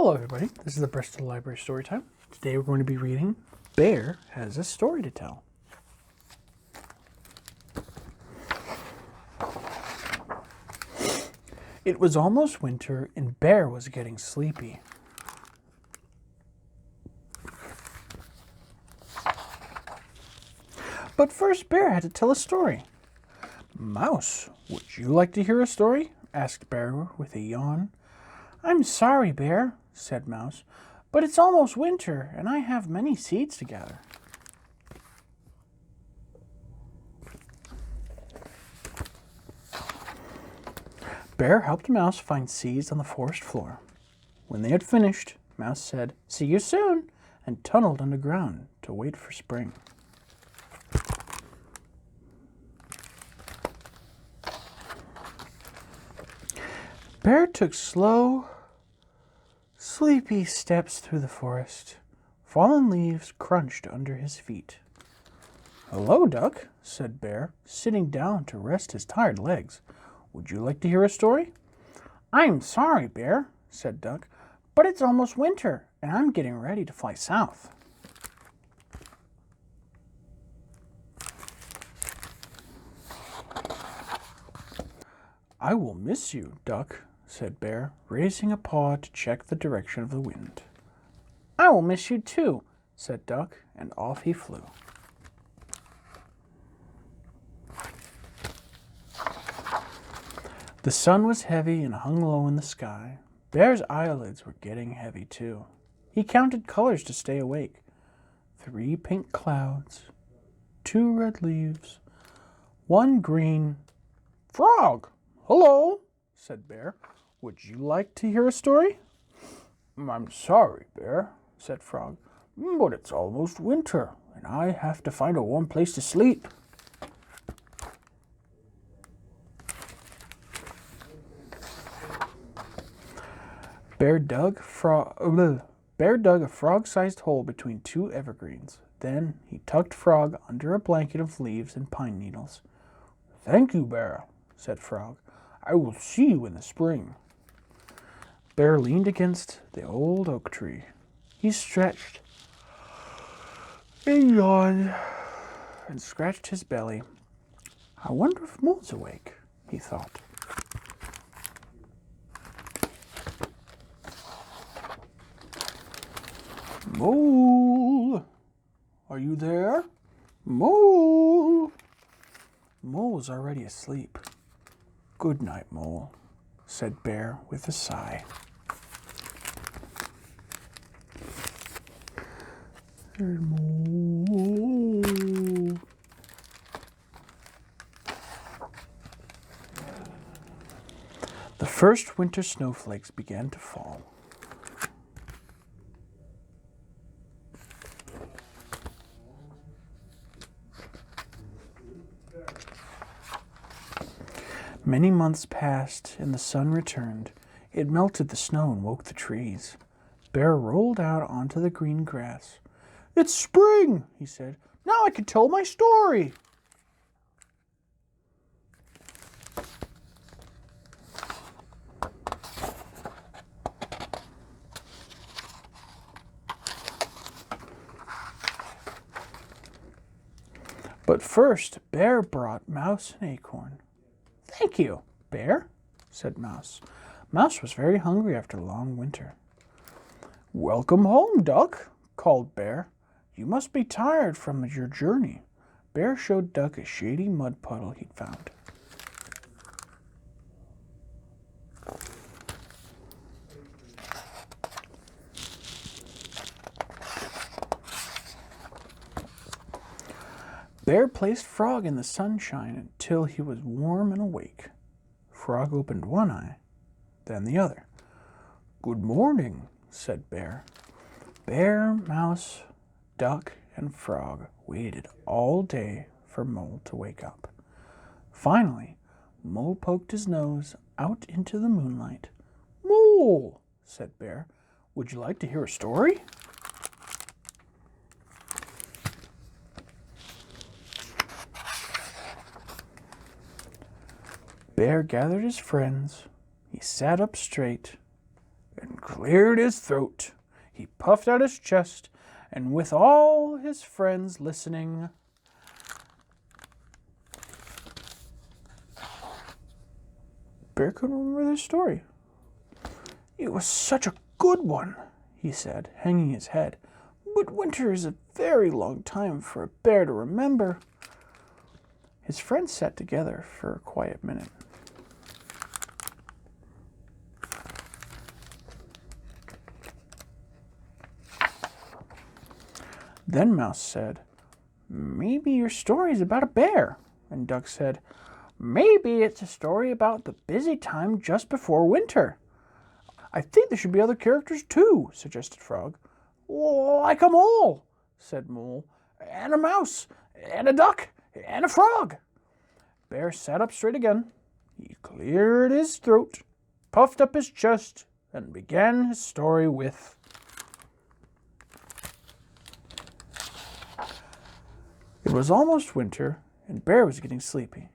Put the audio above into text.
Hello everybody, this is the Bristol Library Storytime. Today we're going to be reading Bear Has a Story to Tell. It was almost winter and Bear was getting sleepy. But first Bear had to tell a story. Mouse, would you like to hear a story? Asked Bear with a yawn. I'm sorry, Bear, said Mouse, but it's almost winter and I have many seeds to gather. Bear helped Mouse find seeds on the forest floor. When they had finished, Mouse said, "See you soon," and tunneled underground to wait for spring. Bear took slow, sleepy steps through the forest. Fallen leaves crunched under his feet. "Hello, Duck," said Bear, sitting down to rest his tired legs. "Would you like to hear a story?" "I'm sorry, Bear," said Duck, "but it's almost winter, and I'm getting ready to fly south." "I will miss you, Duck," said Bear, raising a paw to check the direction of the wind. "I will miss you too," said Duck, and off he flew. The sun was heavy and hung low in the sky. Bear's eyelids were getting heavy too. He counted colors to stay awake. 3 pink clouds, 2 red leaves, 1 green. "Frog! Hello," said Bear. "Would you like to hear a story?" "I'm sorry, Bear," said Frog, "but it's almost winter, and I have to find a warm place to sleep." Bear dug a frog-sized hole between 2 evergreens. Then he tucked Frog under a blanket of leaves and pine needles. "Thank you, Bear," said Frog. "I will see you in the spring." Bear leaned against the old oak tree. He stretched and yawned and scratched his belly. "I wonder if Mole's awake," he thought. "Mole, are you there? Mole!" Mole was already asleep. "Good night, Mole," said Bear with a sigh. Mole. The first winter snowflakes began to fall. Many months passed, and the sun returned. It melted the snow and woke the trees. Bear rolled out onto the green grass. "It's spring," he said. "Now I can tell my story." But first, Bear brought Mouse an acorn. "Thank you, Bear," said Mouse. Mouse was very hungry after a long winter. "Welcome home, Duck," called Bear. "You must be tired from your journey." Bear showed Duck a shady mud puddle he'd found. Bear placed Frog in the sunshine until he was warm and awake. Frog opened one eye, then the other. "Good morning," said Bear. Bear, Mouse, Duck, and Frog waited all day for Mole to wake up. Finally, Mole poked his nose out into the moonlight. "Mole," said Bear, "would you like to hear a story?" Bear gathered his friends. He sat up straight. and cleared his throat. He puffed out his chest, and with all his friends listening, Bear couldn't remember this story. It was such a good one, he said, hanging his head. But winter is a very long time for a bear to remember. His friends sat together for a quiet minute. Then Mouse said, Maybe your story is about a bear. And Duck said, Maybe it's a story about the busy time just before winter. I think there should be other characters too, suggested Frog. Like a mole, said Mole, and a mouse, and a duck, and a frog. Bear sat up straight again. He cleared his throat, puffed up his chest, and began his story with, It was almost winter, and Bear was getting sleepy.